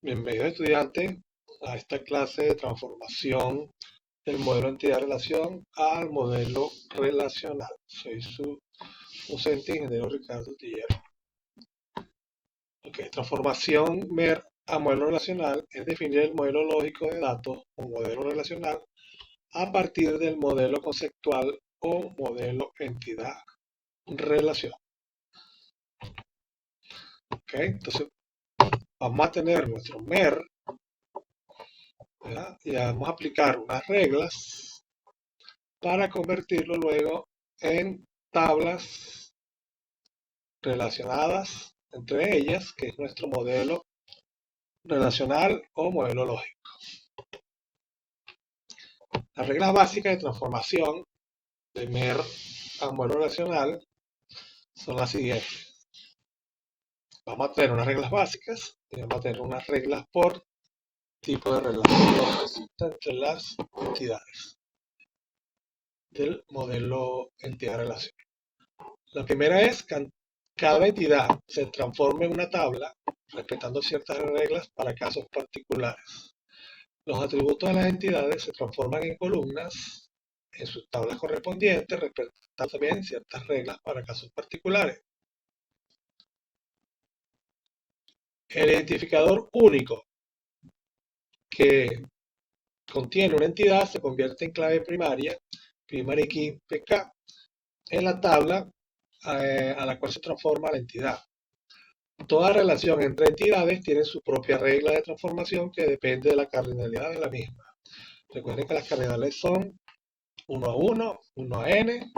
Bienvenido estudiante a esta clase de transformación del modelo entidad-relación al modelo relacional. Soy su docente ingeniero Ricardo Tillero. Transformación MER a modelo relacional es definir el modelo lógico de datos o modelo relacional a partir del modelo conceptual o modelo entidad-relación. Entonces vamos a tener nuestro MER, ¿verdad? Y vamos a aplicar unas reglas para convertirlo luego en tablas relacionadas entre ellas, que es nuestro modelo relacional o modelo lógico. Las reglas básicas de transformación de MER a modelo relacional son las siguientes. Vamos a tener unas reglas básicas y vamos a tener unas reglas por tipo de relación que existe entre las entidades del modelo entidad-relación. La primera es que cada entidad se transforma en una tabla respetando ciertas reglas para casos particulares. Los atributos de las entidades se transforman en columnas en sus tablas correspondientes, respetando también ciertas reglas para casos particulares. El identificador único que contiene una entidad se convierte en clave primaria, primary key PK, en la tabla a la cual se transforma la entidad. Toda relación entre entidades tiene su propia regla de transformación que depende de la cardinalidad de la misma. Recuerden que las cardinales son 1 a 1, 1 a n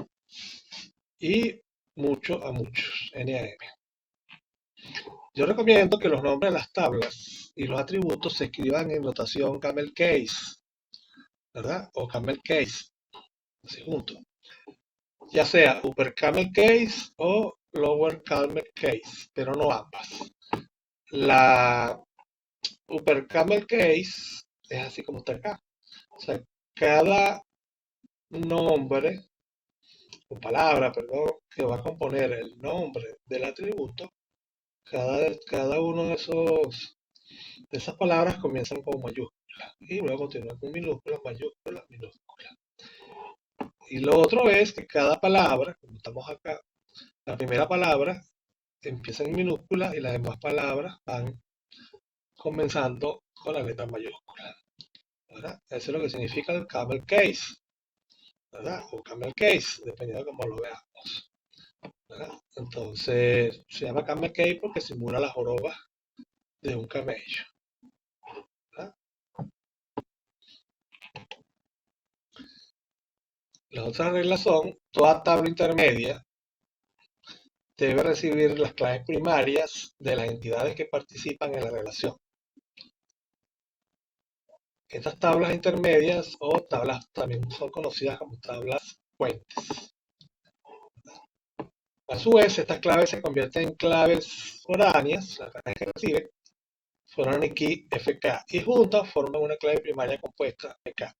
y mucho a muchos, n a m. Yo recomiendo que los nombres de las tablas y los atributos se escriban en notación camel case, ¿verdad? O camel case, así juntos. Ya sea upper camel case o lower camel case, pero no ambas. La upper camel case es así como está acá. O sea, cada nombre o palabra, perdón, que va a componer el nombre del atributo, cada uno de esas palabras comienzan con mayúsculas y luego continúan con minúsculas, mayúsculas, minúsculas. Y lo otro es que cada palabra, como estamos acá, la primera palabra empieza en minúsculas y las demás palabras van comenzando con la letra mayúscula, ¿verdad? Eso es lo que significa el camel case, ¿verdad? O camel case, dependiendo de cómo lo veamos, ¿verdad? Entonces, se llama camel case porque simula las jorobas de un camello, ¿verdad? Las otras reglas son: toda tabla intermedia debe recibir las claves primarias de las entidades que participan en la relación. Estas tablas intermedias o tablas también son conocidas como tablas puentes. A su vez, estas claves se convierten en claves foráneas, las claves que reciben, foreign key FK, y juntas forman una clave primaria compuesta PK.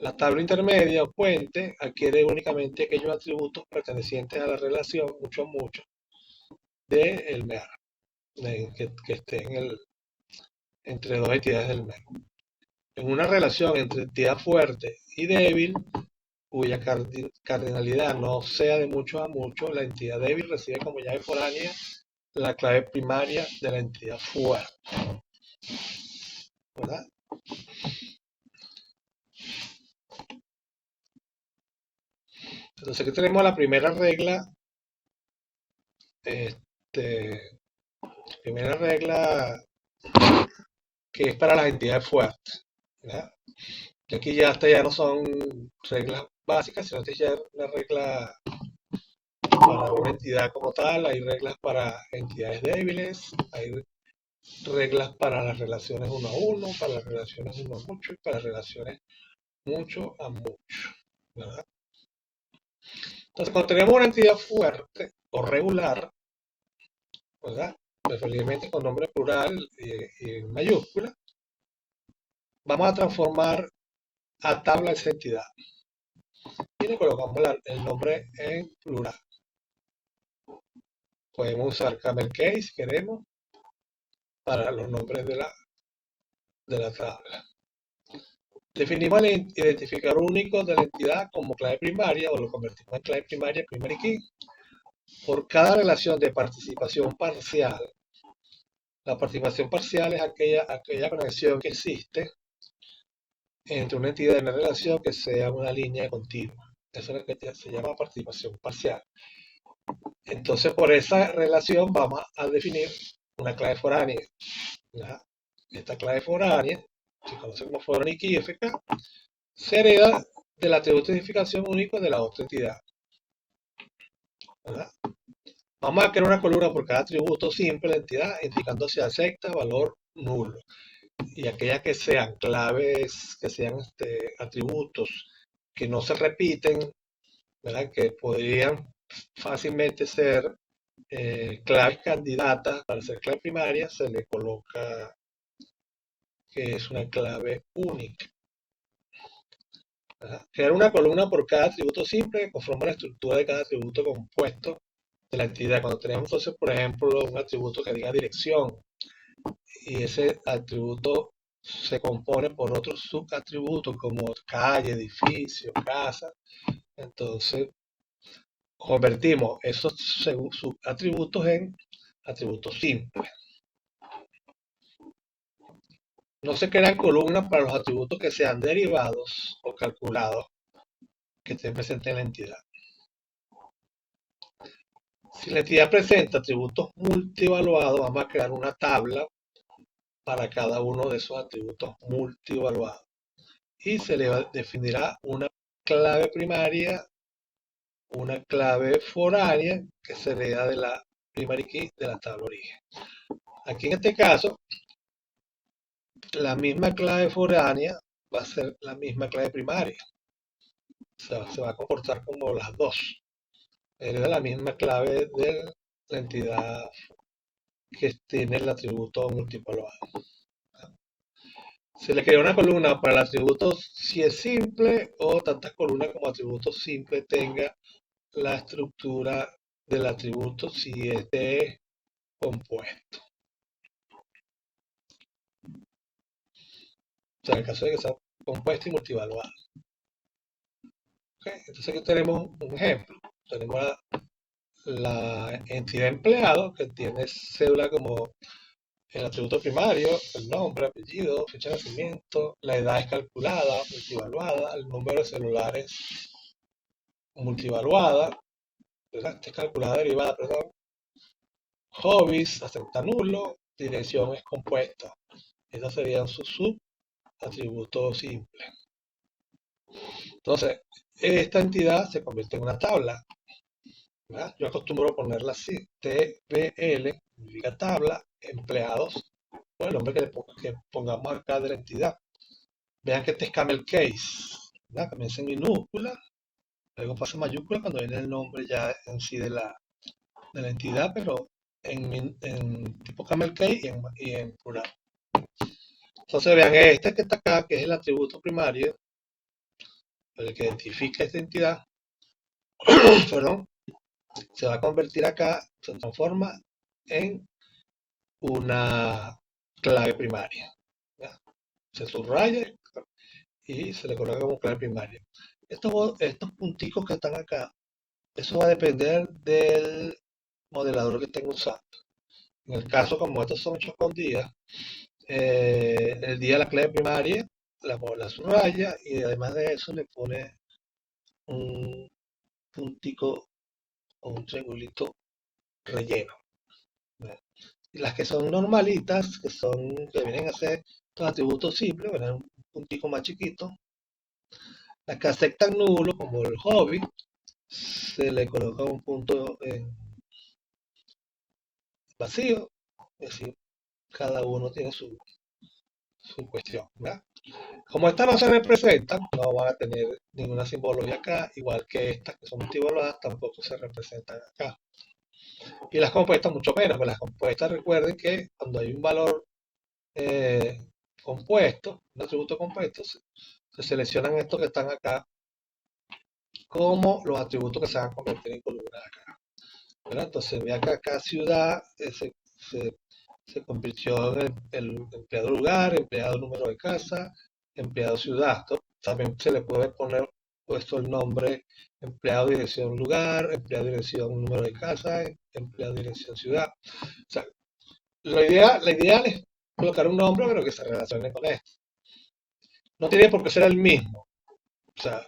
La tabla intermedia o puente adquiere únicamente aquellos atributos pertenecientes a la relación mucho del MER, que esté entre dos entidades del MER. En una relación entre entidad fuerte y débil, cuya cardinalidad no sea de mucho a mucho, la entidad débil recibe como llave foránea la clave primaria de la entidad fuerte, ¿verdad? Entonces aquí tenemos la primera regla, primera regla que es para las entidades fuertes, ¿verdad? Y aquí ya no son reglas básicas, sino que ya es una regla para una entidad como tal. Hay reglas para entidades débiles, hay reglas para las relaciones uno a uno, para las relaciones uno a mucho y para las relaciones mucho a mucho, ¿verdad? Entonces, cuando tenemos una entidad fuerte o regular, ¿verdad? Preferiblemente con nombre plural y en mayúscula, vamos a transformar a tabla esa entidad y le colocamos el nombre en plural. Podemos usar camel case si queremos para los nombres de la tabla. Definimos el identificador único de la entidad como clave primaria, o lo convertimos en clave primaria, primary key, por cada relación de participación parcial. La participación parcial es aquella conexión que existe entre una entidad y una relación que sea una línea continua. Eso es lo que se llama participación parcial. Entonces, por esa relación vamos a definir una clave foránea. ¿Ya? Esta clave foránea, se conoce como foreign key FK, se hereda del atributo de identificación único de la otra entidad. ¿Verdad? Vamos a crear una columna por cada atributo simple de la entidad, indicando si acepta valor nulo. Y aquellas que sean claves, que sean atributos que no se repiten, ¿verdad? Que podrían fácilmente ser claves candidatas para ser clave primaria, se le coloca que es una clave única. ¿Verdad? Crear una columna por cada atributo simple que conforma la estructura de cada atributo compuesto de la entidad. Cuando tenemos entonces, por ejemplo, un atributo que diga dirección, y ese atributo se compone por otros subatributos como calle, edificio, casa, entonces convertimos esos subatributos en atributos simples. No se crean columnas para los atributos que sean derivados o calculados que estén presentes en la entidad. Si la entidad presenta atributos multievaluados, vamos a crear una tabla para cada uno de esos atributos multievaluados. Y se le definirá una clave primaria, una clave foránea que se hereda de la primary key de la tabla origen. Aquí en este caso, la misma clave foránea va a ser la misma clave primaria. O sea, se va a comportar como las dos. Hereda la misma clave de la entidad que tiene el atributo multievaluado. Se le crea una columna para el atributo si es simple, o tantas columnas como atributo simple tenga la estructura del atributo si es de compuesto. O sea, en el caso de que sea compuesto y multivaluado. ¿Okay? Entonces aquí tenemos un ejemplo. Tenemos la entidad empleado, que tiene cédula como el atributo primario, el nombre, apellido, fecha de nacimiento, la edad es calculada, multivaluada, el número de celulares multivaluada, es calculada derivada, perdón. Hobbies, acepta nulo, dirección es compuesta. Esos serían sus subatributos simples. Entonces, esta entidad se convierte en una tabla. ¿Verdad? Yo acostumbro ponerla así: TBL, significa tabla, empleados, o el nombre que pongamos acá de la entidad. Vean que este es camel case, ¿verdad? Comienza en minúscula, luego pasa en mayúscula cuando viene el nombre ya en sí de la entidad, pero en tipo camel case y en plural. Entonces vean este que está acá, que es el atributo primario, el que identifica esta entidad, perdón, se va a convertir acá, se transforma en una clave primaria. ¿Ya? Se subraya y se le coloca como clave primaria. Estos punticos que están acá, eso va a depender del modelador que estén usando. En el caso, como estos son hechos con días, el día de la clave primaria la subraya, y además de eso le pone un puntico o un triangulito relleno. Y las que son normalitas, que vienen a ser los atributos simples, ¿verdad? Un puntico más chiquito. Las que aceptan nulo, como el hobby, se le coloca un punto en vacío, es decir, cada uno tiene su cuestión, ¿verdad? Como estas no se representan, no van a tener ninguna simbología acá, igual que estas que son multivaluadas tampoco se representan acá. Y las compuestas mucho menos, porque las compuestas, recuerden que cuando hay un valor compuesto, un atributo compuesto, se seleccionan estos que están acá como los atributos que se van a convertir en columnas acá. ¿Verdad? Entonces vean que acá ciudad se se convirtió en el empleado lugar, empleado número de casa, empleado ciudad. También se le puede poner puesto el nombre empleado dirección lugar, empleado dirección número de casa, empleado dirección ciudad. O sea, la ideal es colocar un nombre, pero que se relacione con esto. No tiene por qué ser el mismo. O sea,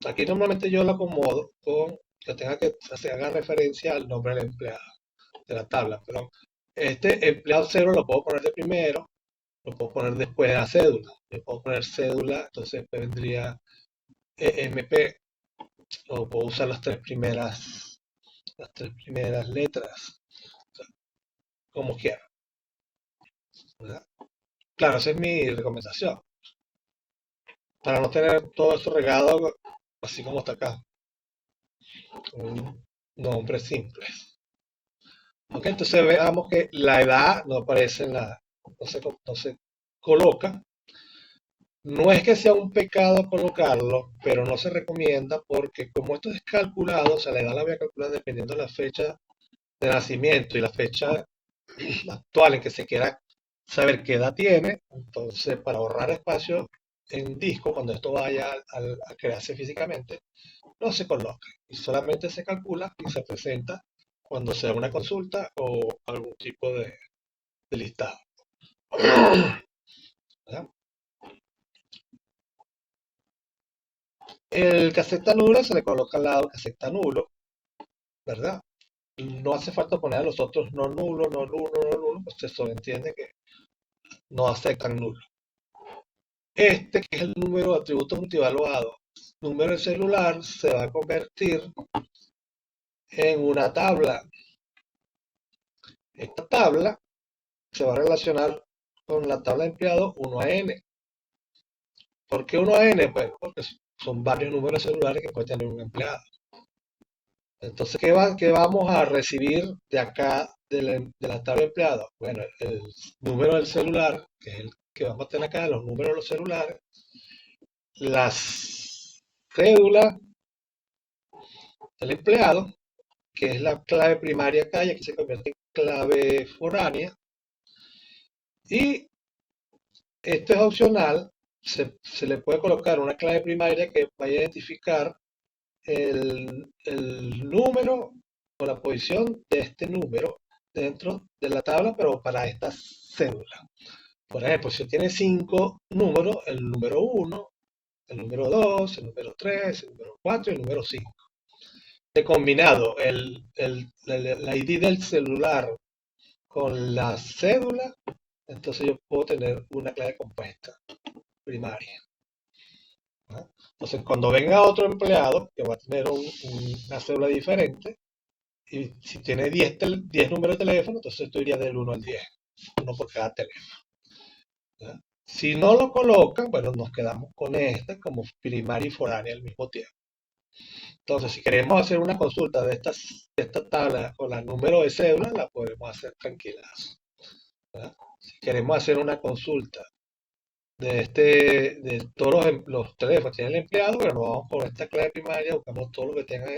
aquí normalmente yo lo acomodo con que tenga que se haga referencia al nombre del empleado de la tabla. Pero este empleado cero lo puedo poner de primero, lo puedo poner después de la cédula. Le puedo poner cédula, entonces después vendría EMP, o puedo usar las tres primeras letras, o sea, como quiera, ¿verdad? Claro, esa es mi recomendación, para no tener todo esto regado así como está acá, con nombres simples. Ok, entonces veamos que la edad no aparece no se coloca. No es que sea un pecado colocarlo, pero no se recomienda porque como esto es calculado, o sea, la edad la voy a calcular dependiendo de la fecha de nacimiento y la fecha actual en que se quiera saber qué edad tiene. Entonces, para ahorrar espacio en disco, cuando esto vaya a crearse físicamente, no se coloca y solamente se calcula y se presenta cuando sea una consulta o algún tipo de listado. ¿Verdad? El caseta nulo se le coloca al lado caseta nulo, ¿verdad? No hace falta poner a los otros no nulo, no nulo, no nulo, pues se sobreentiende que no aceptan nulo. Este, que es el número de atributos multivaluados, número de celular, se va a convertir en una tabla. Esta tabla se va a relacionar con la tabla de empleados 1 a n. ¿Por qué 1 a n? Pues porque son varios números celulares que puede tener un empleado. Entonces, qué vamos a recibir de acá de la tabla de empleados? Bueno, el número del celular, que es el que vamos a tener acá, los números de los celulares, las cédulas del empleado, que es la clave primaria acá, y aquí se convierte en clave foránea. Y esto es opcional, se le puede colocar una clave primaria que vaya a identificar el número o la posición de este número dentro de la tabla, pero para esta cédula. Por ejemplo, si tiene 5 números, el número 1, el número 2, el número 3, el número 4 y el número 5. De combinado la ID del celular con la cédula, entonces yo puedo tener una clave compuesta primaria, ¿no? Entonces, cuando venga otro empleado que va a tener una cédula diferente, y si tiene 10 números de teléfono, entonces esto iría del 1 al 10, uno por cada teléfono, ¿no? Si no lo colocan, bueno, nos quedamos con esta como primaria y foránea al mismo tiempo. Entonces, si queremos hacer una consulta de esta tabla con el número de cédula, la podemos hacer tranquilas, ¿verdad? Si queremos hacer una consulta de todos los teléfonos que tiene el empleado, pero nos vamos con esta clave primaria, buscamos todo lo que tenga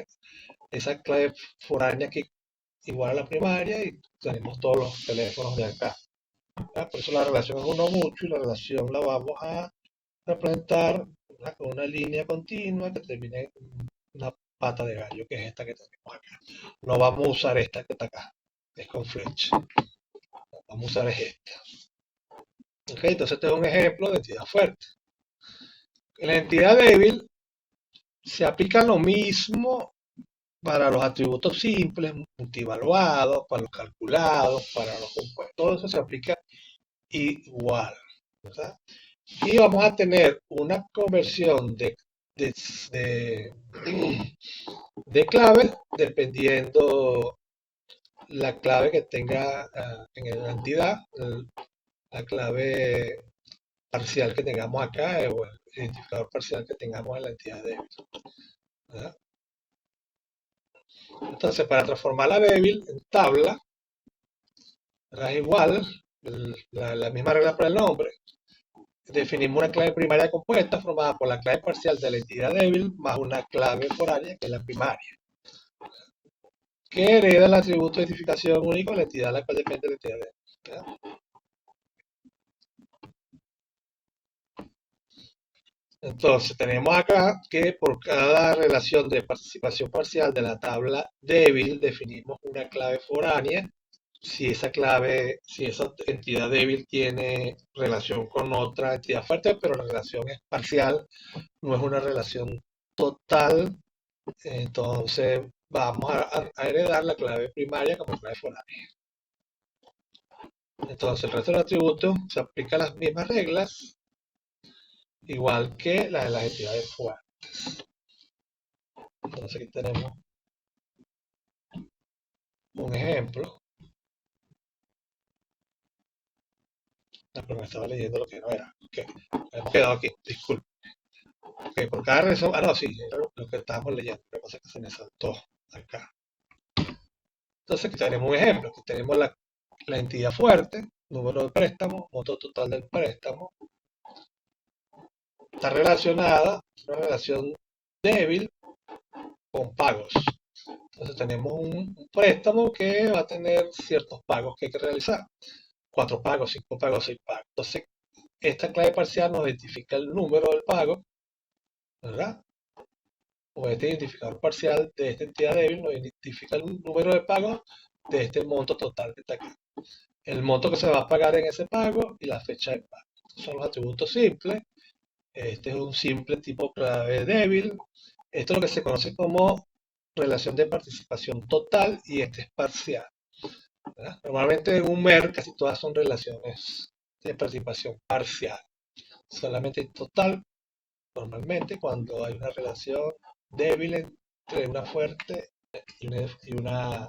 esa clave foránea que igual a la primaria y tenemos todos los teléfonos de acá, ¿verdad? Por eso la relación es uno mucho y la relación la vamos a representar, ¿verdad?, con una línea continua que termine en una pata de gallo, que es esta que tenemos acá. No vamos a usar esta que está acá, es con flecha. Vamos a usar esta. Ok, entonces este es un ejemplo de entidad fuerte. En la entidad débil se aplica lo mismo para los atributos simples, multivaluados, para los calculados, para los compuestos. Todo eso se aplica igual, ¿verdad? Y vamos a tener una conversión de, de, de claves dependiendo la clave que tenga en la entidad, la clave parcial que tengamos acá o el identificador parcial que tengamos en la entidad débil, ¿verdad? Entonces, para transformar la débil en tabla, ¿verdad?, es igual, la misma regla para el nombre. Definimos una clave primaria compuesta formada por la clave parcial de la entidad débil más una clave foránea que es la primaria. que hereda el atributo de identificación único de la entidad a la cual depende la entidad débil. ¿Verdad? Entonces tenemos acá que por cada relación de participación parcial de la tabla débil definimos una clave foránea. Si esa clave, si esa entidad débil tiene relación con otra entidad fuerte, pero la relación es parcial, no es una relación total, entonces vamos a heredar la clave primaria como clave foránea. Entonces el resto del atributo se aplica las mismas reglas, igual que la de las entidades fuertes. Entonces aquí tenemos un ejemplo. Pero me estaba leyendo lo que no era. Ok, hemos quedado aquí, disculpe. Ok, por cada razón, no, sí, era lo que estábamos leyendo, lo que pasa es que se me saltó acá. Entonces aquí tenemos un ejemplo, aquí tenemos la entidad fuerte, número de préstamo, monto total del préstamo, está relacionada, una relación débil con pagos. Entonces tenemos un préstamo que va a tener ciertos pagos que hay que realizar. 4 pagos, 5 pagos, 6 pagos. Entonces, esta clave parcial nos identifica el número del pago, ¿verdad? O este identificador parcial de esta entidad débil nos identifica el número de pagos de este monto total que está aquí. El monto que se va a pagar en ese pago y la fecha de pago. Estos son los atributos simples. Este es un simple tipo clave débil. Esto es lo que se conoce como relación de participación total y este es parcial, ¿verdad? Normalmente en un MER casi todas son relaciones de participación parcial. Solamente total, normalmente cuando hay una relación débil entre una fuerte y una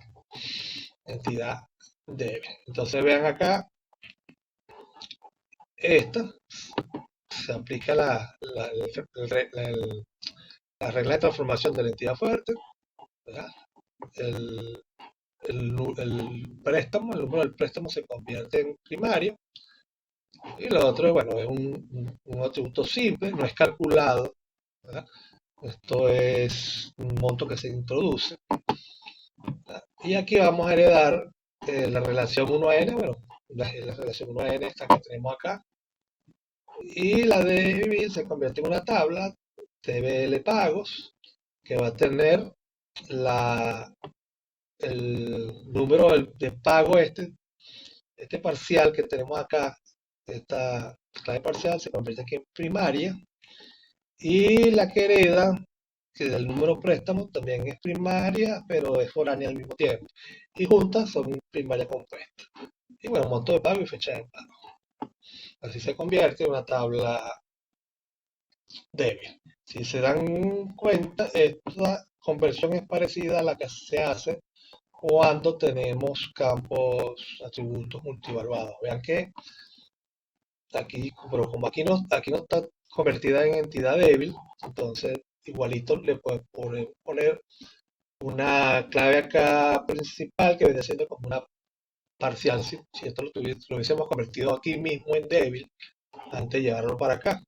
entidad débil. Entonces vean acá, esta se aplica la regla de transformación de la entidad fuerte, ¿verdad? El, el préstamo, el número del préstamo se convierte en primario y lo otro, bueno, es un atributo simple, no es calculado, ¿verdad? Esto es un monto que se introduce, ¿verdad? Y aquí vamos a heredar la relación 1 a n, bueno, la relación 1 a n esta que tenemos acá, y la débil se convierte en una tabla TBL pagos que va a tener el número de pago este parcial que tenemos acá, esta clave parcial se convierte aquí en primaria y la que hereda, que del número préstamo también es primaria, pero es foránea al mismo tiempo. Y juntas son primaria compuesta. Y bueno, monto de pago y fecha de pago. Así se convierte en una tabla débil. Si se dan cuenta, esta conversión es parecida a la que se hace cuando tenemos campos, atributos multivaluados. Vean que aquí, pero como aquí no está convertida en entidad débil, entonces igualito le puedes poner una clave acá principal que viene siendo como una parcial. Si esto lo hubiésemos convertido aquí mismo en débil, antes de llevarlo para acá,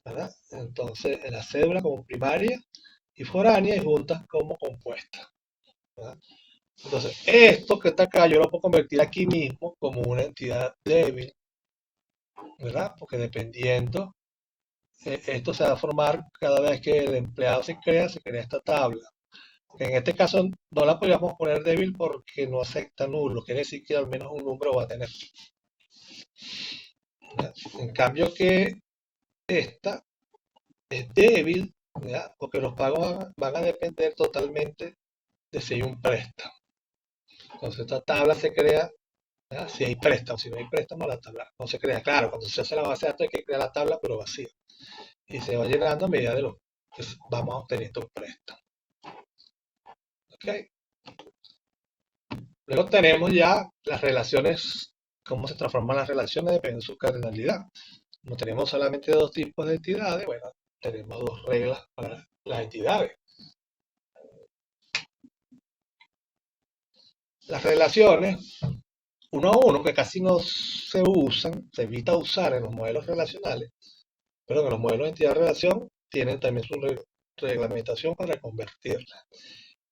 ¿verdad? Entonces, en la cédula como primaria y foránea y juntas como compuesta, ¿verdad? Entonces, esto que está acá yo lo puedo convertir aquí mismo como una entidad débil, ¿verdad? Porque dependiendo, esto se va a formar cada vez que el empleado se crea esta tabla. En este caso no la podríamos poner débil porque no acepta nulo, quiere decir que al menos un número va a tener, ¿verdad? En cambio que esta es débil, ¿verdad? Porque los pagos van a depender totalmente de si hay un préstamo. Entonces esta tabla se crea, ¿verdad? Si hay préstamo, si no hay préstamo la tabla no se crea. Claro, cuando se hace la base de datos hay que crear la tabla pero vacía. Y se va llenando a medida de lo que vamos obteniendo un préstamo. ¿Okay? Luego tenemos ya las relaciones, cómo se transforman las relaciones dependiendo de su cardinalidad. No tenemos solamente dos tipos de entidades, bueno, tenemos dos reglas para las entidades. Las relaciones 1 a 1, que casi no se usan, se evita usar en los modelos relacionales, pero en los modelos de entidad-relación tienen también su reglamentación para convertirla.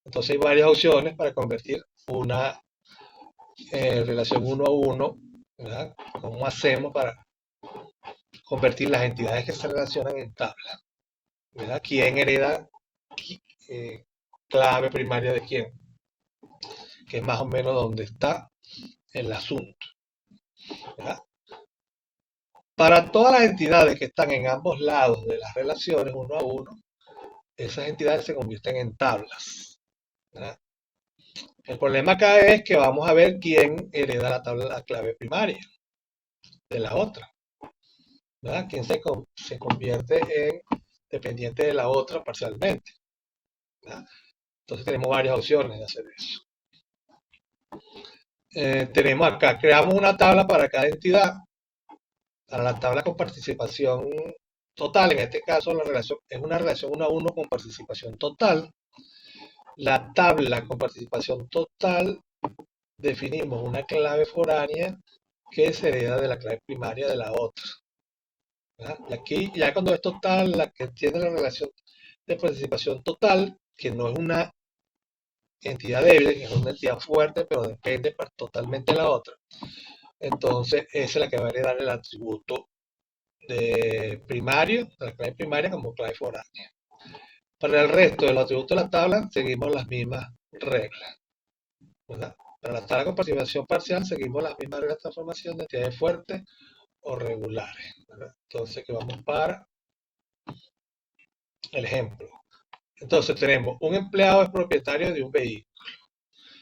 Entonces hay varias opciones para convertir una relación uno a uno, ¿verdad? ¿Cómo hacemos para convertir las entidades que se relacionan en tabla? ¿Verdad? ¿Quién hereda eh, clave primaria de quién? Que es más o menos donde está el asunto, ¿verdad? Para todas las entidades que están en ambos lados de las relaciones uno a uno, esas entidades se convierten en tablas, ¿verdad? El problema acá es que vamos a ver quién hereda la tabla, la clave primaria de la otra, ¿verdad? Quién se convierte en dependiente de la otra parcialmente, ¿verdad? Entonces tenemos varias opciones de hacer eso. Tenemos acá, creamos una tabla para cada entidad, para la tabla con participación total, en este caso la relación es una relación uno a uno con participación total. La tabla con participación total definimos una clave foránea que se hereda de la clave primaria de la otra, ¿verdad? Y aquí ya cuando es total, la que tiene la relación de participación total, que no es una entidad débil, que es una entidad fuerte, pero depende totalmente de la otra. Entonces, esa es la que va a heredar el atributo de primario, de la clave primaria como clave foránea. Para el resto de los atributos de la tabla, seguimos las mismas reglas, ¿verdad? Para la tabla con participación parcial, seguimos las mismas reglas de transformación de entidades fuertes o regulares, ¿verdad? Entonces, que vamos para el ejemplo. Entonces, tenemos un empleado es propietario de un vehículo.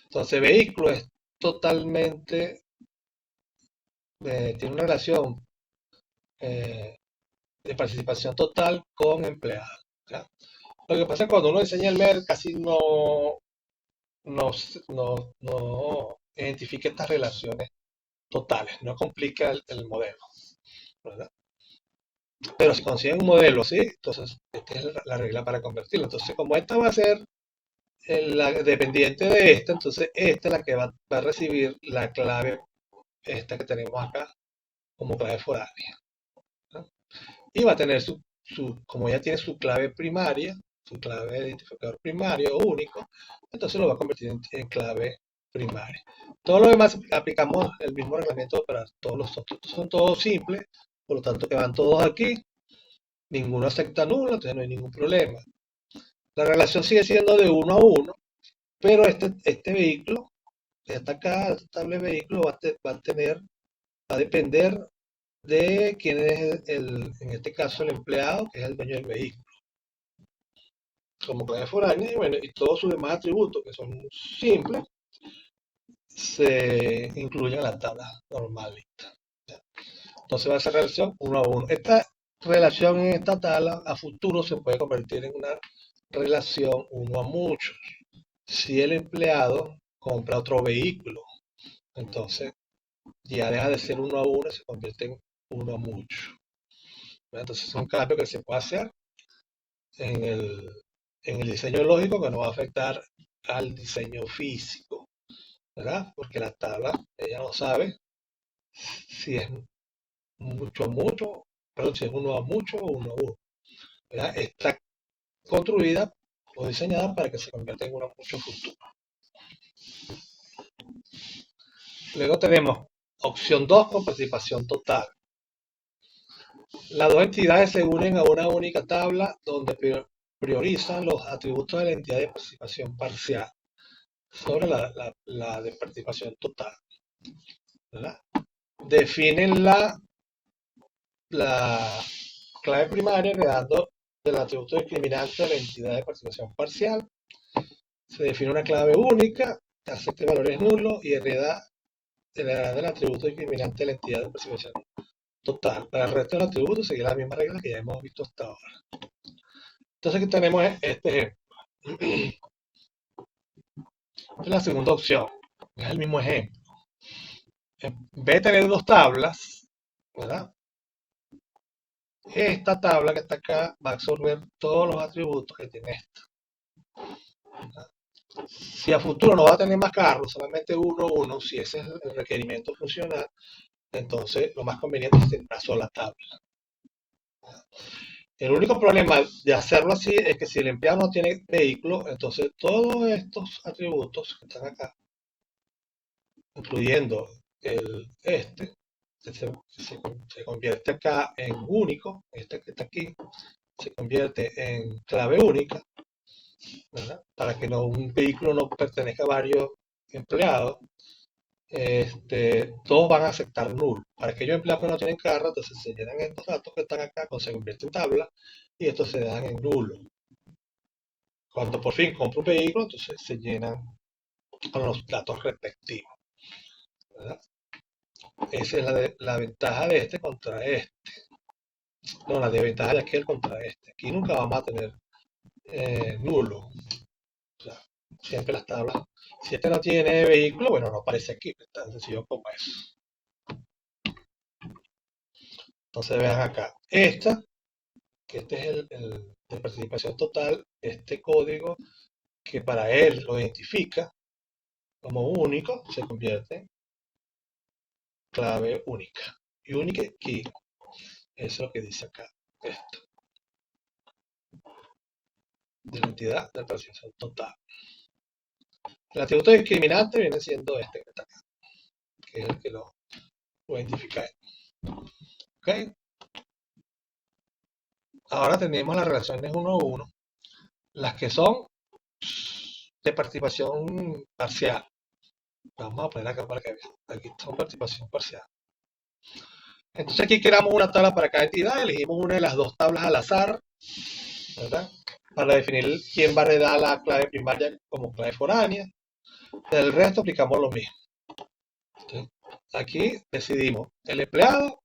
Entonces, vehículo es totalmente, tiene una relación eh, de participación total con empleado, ¿ya? Lo que pasa es que cuando uno diseña el MER casi no, no identifica estas relaciones totales, no complica el modelo, ¿verdad? Pero si consiguen un modelo así, entonces esta es la regla para convertirlo. Entonces, como esta va a ser la dependiente de esta, entonces esta es la que va a recibir la clave, esta que tenemos acá, como clave foránea, ¿no? Y va a tener como ya tiene su clave primaria, su clave de identificador primario o único, entonces lo va a convertir en clave primaria. Todo lo demás aplicamos el mismo reglamento para todos los otros. Son todos simples, por lo tanto que van todos aquí, ninguno acepta nulo, entonces no hay ningún problema. La relación sigue siendo de uno a uno, pero este vehículo, que está acá, este estable vehículo, va a depender de quién es en este caso el empleado, que es el dueño del vehículo, como clave foránea, y bueno, y todos sus demás atributos, que son simples, se incluyen en la tabla normalita, ¿ya? Entonces va a ser relación uno a uno. Esta relación en esta tabla a futuro se puede convertir en una relación uno a muchos. Si el empleado compra otro vehículo, entonces ya deja de ser uno a uno y se convierte en uno a mucho. Entonces es un cambio que se puede hacer en el diseño lógico que no va a afectar al diseño físico, ¿verdad? Porque la tabla, ella no sabe si es mucho a mucho, perdón, si es uno a mucho o uno a uno, ¿verdad? Está construida o diseñada para que se convierta en uno a mucho futuro. Luego tenemos opción 2 con participación total. Las dos entidades se unen a una única tabla donde priorizan los atributos de la entidad de participación parcial sobre la de participación total, ¿verdad? Definen la clave primaria heredando del atributo discriminante de la entidad de participación parcial. Se define una clave única que acepte valores nulos y hereda del atributo discriminante de la entidad de participación total. Para el resto del atributo seguir las mismas reglas que ya hemos visto hasta ahora. Entonces aquí tenemos este ejemplo. Esta es la segunda opción. Es el mismo ejemplo. En vez de tener dos tablas, ¿verdad? Esta tabla que está acá va a absorber todos los atributos que tiene esta, ¿verdad? Si a futuro no va a tener más carros, solamente uno, si ese es el requerimiento funcional, entonces lo más conveniente es tener una sola tabla, ¿verdad? El único problema de hacerlo así es que si el empleado no tiene vehículo, entonces todos estos atributos que están acá, incluyendo se convierte acá en único, este que está aquí, se convierte en clave única, ¿verdad? Para que un vehículo no pertenezca a varios empleados. Todos van a aceptar null. Para aquellos empleados que no tienen carro, entonces se llenan estos datos que están acá, se convierte en tabla y estos se dan en nulo. Cuando por fin compro un vehículo, entonces se llenan con los datos respectivos, ¿verdad? Esa es la ventaja de este contra este. No, la desventaja de aquel contra este. Aquí nunca vamos a tener nulo. O sea, siempre las tablas. Si este no tiene vehículo, bueno, no aparece aquí. Es tan sencillo como eso. Entonces vean acá. Que este es el de participación total, este código que para él lo identifica como único, se convierte en clave única. Unique key. Eso es lo que dice acá. Esto. De la entidad de participación total. El atributo discriminante viene siendo este que está acá, que es el que lo identifica él. ¿Ok? Ahora tenemos las relaciones 1 a 1, las que son de participación parcial. Vamos a poner acá para que vean. Aquí son participación parcial. Entonces aquí creamos una tabla para cada entidad, elegimos una de las dos tablas al azar, ¿verdad? Para definir quién va a heredar la clave primaria como clave foránea. Del resto aplicamos lo mismo. ¿Sí? Aquí decidimos, el empleado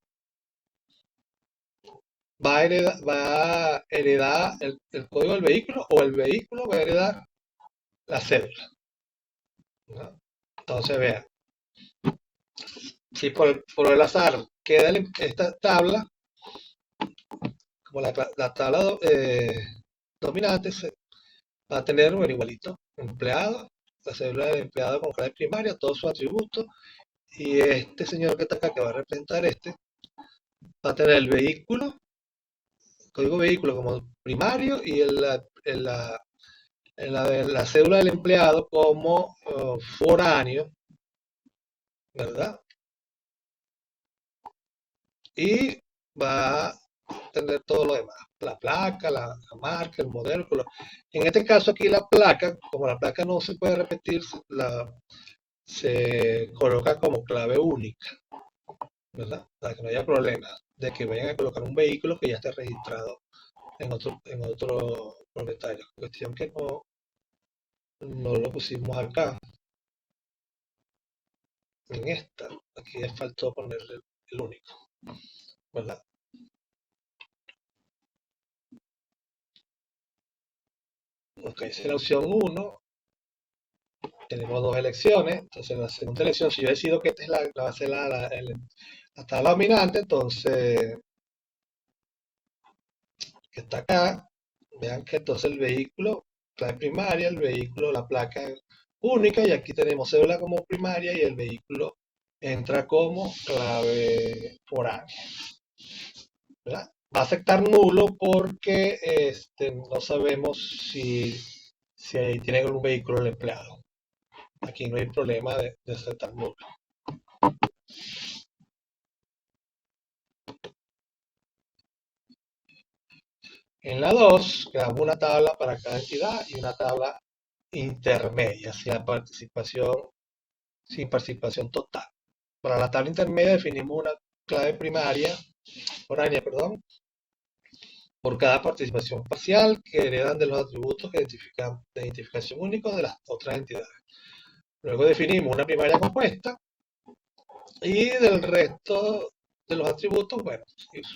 va a heredar el código del vehículo o el vehículo va a heredar la cédula, ¿no? Entonces vean, si por el azar queda esta tabla, como la tabla dominante, va a tener un igualito, empleado, la cédula del empleado con clave primaria, todos sus atributos, y este señor que está acá, que va a representar va a tener el vehículo, código vehículo como primario y la cédula del empleado como foráneo, ¿verdad? Y va a tener todo lo demás, la placa, la marca, el modelo, el color. En este caso aquí la placa, como la placa no se puede repetir, se coloca como clave única, ¿verdad? Para que no haya problema de que vayan a colocar un vehículo que ya esté registrado en otro propietario. Cuestión que no lo pusimos acá, en esta. Aquí le faltó ponerle el único, ¿verdad? Ok, esa es la opción 1. Tenemos dos elecciones. Entonces, en la segunda elección, si yo decido que esta es va a ser la tabla dominante, entonces, que está acá, vean que entonces el vehículo, clave primaria, el vehículo, la placa única, y aquí tenemos cédula como primaria y el vehículo entra como clave foránea, ¿verdad? Va a aceptar nulo porque no sabemos si ahí tiene un vehículo el empleado. Aquí no hay problema de aceptar nulo. En la 2 creamos una tabla para cada entidad y una tabla intermedia, sin participación total. Para la tabla intermedia definimos una clave primaria, foránea, perdón, por cada participación parcial que heredan de los atributos de identificación únicos de las otras entidades. Luego definimos una primaria compuesta y del resto de los atributos, bueno,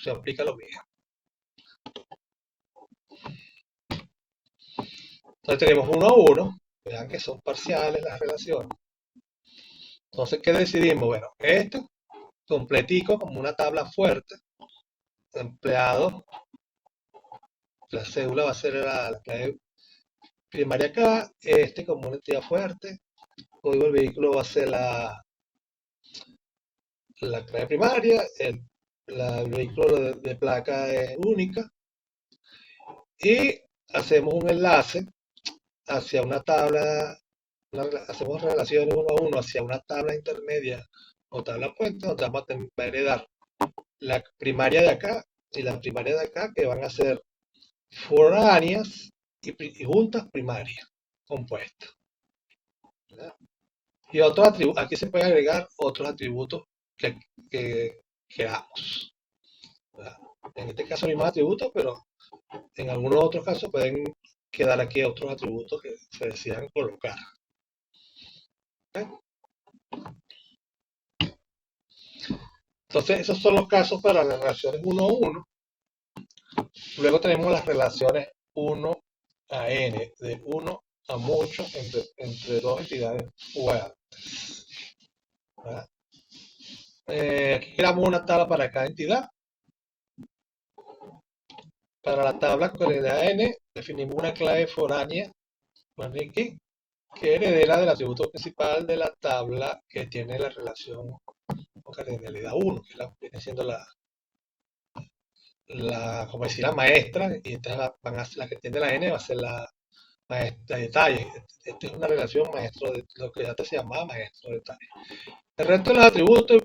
se aplica lo mismo. Entonces tenemos 1 a 1, vean que son parciales las relaciones. Entonces, ¿qué decidimos? Bueno, esto completico como una tabla fuerte, empleado, la cédula va a ser la clave primaria acá, como una entidad fuerte, código del vehículo va a ser la clave primaria, el vehículo de placa es única, y hacemos un enlace hacia una tabla, hacemos relaciones uno a uno hacia una tabla intermedia o tabla puente, donde vamos a heredar la primaria de acá y la primaria de acá, que van a ser foráneas y juntas primarias compuestas, ¿verdad? Y otros atributos, aquí se pueden agregar otros atributos que queramos, ¿verdad? En este caso mismos atributos, pero en algunos otros casos pueden quedar aquí otros atributos que se decidan colocar, ¿ok? Entonces, esos son los casos para las relaciones 1 a 1. Luego tenemos las relaciones 1 a n, de 1 a mucho entre dos entidades fuertes, ¿verdad? Aquí creamos una tabla para cada entidad. Para la tabla con heredad n, definimos una clave foránea, aquí, que es heredera del atributo principal de la tabla que tiene la relación con cardinalidad 1, que viene siendo como decir, la maestra, y esta van a ser la que tiene la n, va a ser la maestra de detalle. Esta es una relación maestro de lo que antes se llamaba maestro de detalle. El resto de los atributos,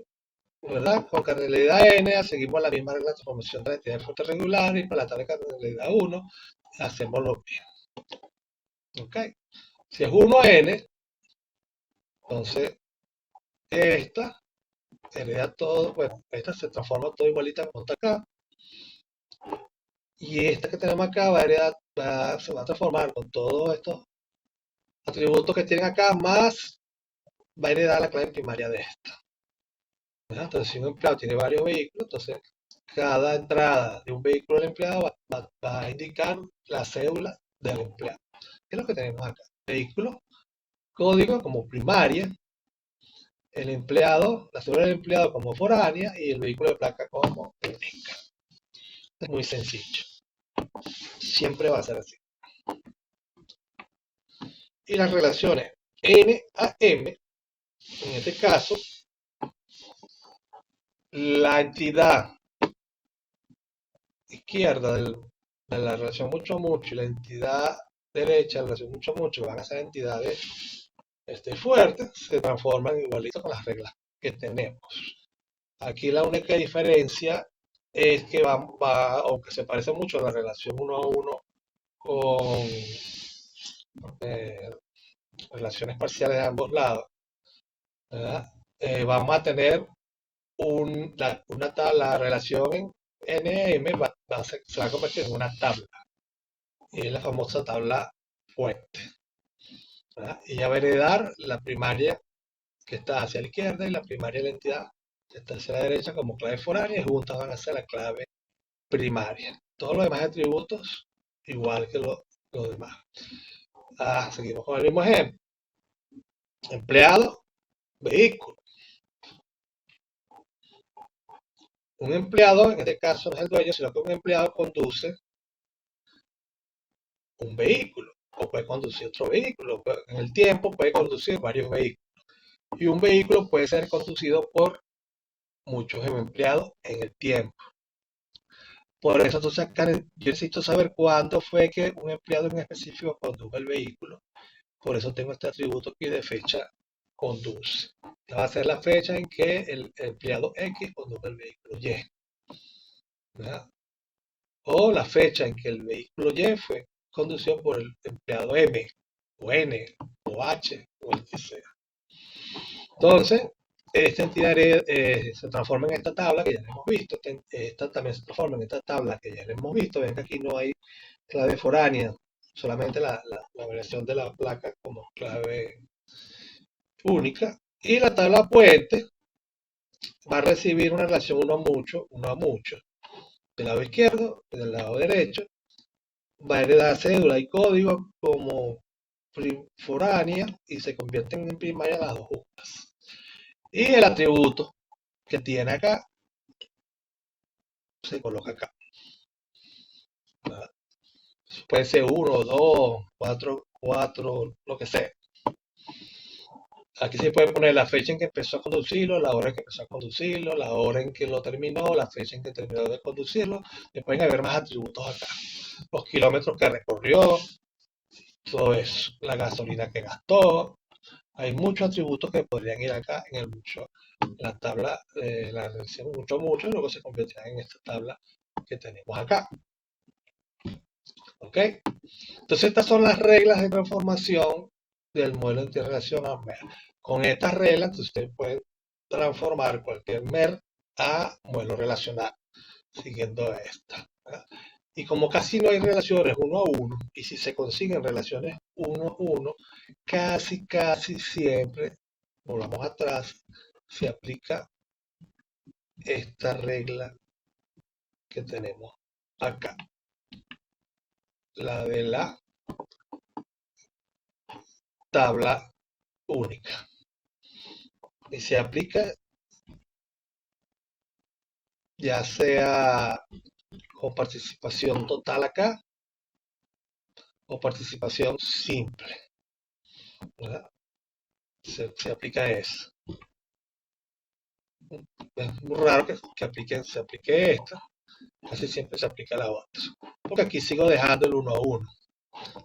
¿verdad? Con cardinalidad n seguimos la misma regla de transformación de la entidad de fuente regular, y para la tabla de cardinalidad 1 hacemos lo mismo. ¿Ok? Si es 1 a n, entonces esta hereda todo, bueno, esta se transforma todo igualita como está acá. Y esta que tenemos acá se va a transformar con todos estos atributos que tienen acá, más va a heredar la clave primaria de esta, ¿verdad? Entonces, si un empleado tiene varios vehículos, entonces cada entrada de un vehículo del empleado va a indicar la cédula del empleado. ¿Qué es lo que tenemos acá? Vehículo, código como primaria, el empleado, la cédula del empleado como foránea y el vehículo de placa como única. Es muy sencillo. Siempre va a ser así. Y las relaciones n a m, en este caso, la entidad izquierda de la relación mucho a mucho y la entidad derecha de la relación mucho a mucho, que van a ser entidades fuertes, se transforman igualito con las reglas que tenemos. Aquí la única diferencia es que aunque se parece mucho a la relación 1 a 1 con relaciones parciales de ambos lados, ¿verdad? Vamos a tener la relación en NM se va a convertir en una tabla, y es la famosa tabla fuente, ¿verdad? Y ya va a heredar la primaria que está hacia la izquierda y la primaria de la entidad que está hacia la derecha como clave foránea, y juntas van a ser la clave primaria. Todos los demás atributos igual que los demás. Seguimos con el mismo ejemplo. Empleado, vehículo. Un empleado, en este caso no es el dueño, sino que un empleado conduce un vehículo o puede conducir otro vehículo. En el tiempo puede conducir varios vehículos. Y un vehículo puede ser conducido por muchos empleados en el tiempo. Por eso, entonces, acá yo necesito saber cuándo fue que un empleado en específico condujo el vehículo. Por eso tengo este atributo aquí de fecha conduce. Va a ser la fecha en que el empleado X condujo el vehículo Y, ¿verdad? O la fecha en que el vehículo Y fue conducido por el empleado M, o N, o H, o el que sea. Entonces, esta entidad se transforma en esta tabla que ya hemos visto. Esta también se transforma en esta tabla que ya hemos visto. Ven que aquí no hay clave foránea, solamente la variación de la placa como clave única. Y la tabla puente va a recibir una relación uno a mucho, del lado izquierdo y del lado derecho. Va a heredar cédula y código como foránea y se convierten en primaria las dos juntas. Y el atributo que tiene acá se coloca acá, ¿verdad? Puede ser 1, 2, 4, lo que sea. Aquí se puede poner la fecha en que empezó a conducirlo, la hora en que empezó a conducirlo, la hora en que lo terminó, la fecha en que terminó de conducirlo. Y pueden haber más atributos acá. los kilómetros que recorrió, todo eso, la gasolina que gastó. Hay muchos atributos que podrían ir acá en la tabla de la relación mucho, y luego se convertirán en esta tabla que tenemos acá. ¿Ok? Entonces estas son las reglas de transformación del modelo de interrelación a MER. Con estas reglas usted puede transformar cualquier MER a modelo relacional, siguiendo esta, ¿verdad? Y como casi no hay relaciones uno a uno, y si se consiguen relaciones uno a uno, casi siempre, volvamos atrás, se aplica esta regla que tenemos acá, la de la tabla única. Y se aplica ya sea con participación total acá o participación simple, ¿verdad? Se aplica eso. Es muy raro que se aplique esta, casi siempre se aplica la otra. Porque aquí sigo dejando el uno a uno.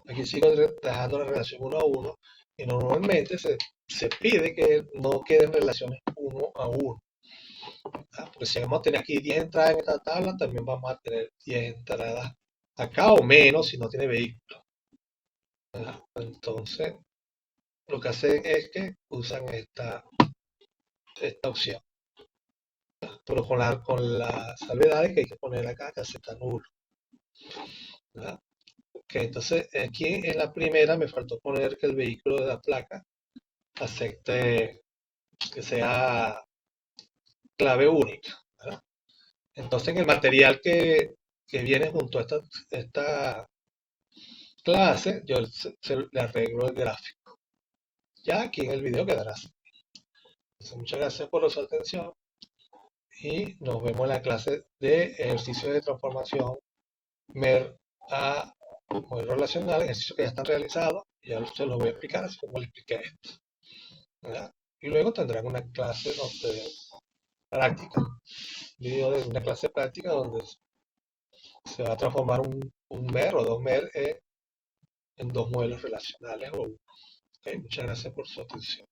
Aquí sigo dejando la relación uno a uno y normalmente se pide que no queden relaciones uno a uno. ¿Verdad? Porque si vamos a tener aquí 10 entradas en esta tabla, también vamos a tener 10 entradas acá o menos si no tiene vehículo. ¿Verdad? Entonces, lo que hacen es que usan esta opción. Pero con la salvedad de que hay que poner acá que acepta nulo. ¿Verdad? Ok, entonces aquí en la primera me faltó poner que el vehículo de la placa acepte que sea clave única, ¿verdad? Entonces en el material que viene junto a esta clase, yo le arreglo el gráfico. Ya aquí en el video quedará así. Entonces, muchas gracias por su atención y nos vemos en la clase de ejercicios de transformación MER a modelo relacional, ejercicios que ya están realizados. Ya se los voy a explicar así como le expliqué esto, ¿verdad? Y luego tendrán una clase práctica, video de una clase práctica donde se va a transformar un MER o dos MER en dos modelos relacionales o uno. Ok, muchas gracias por su atención.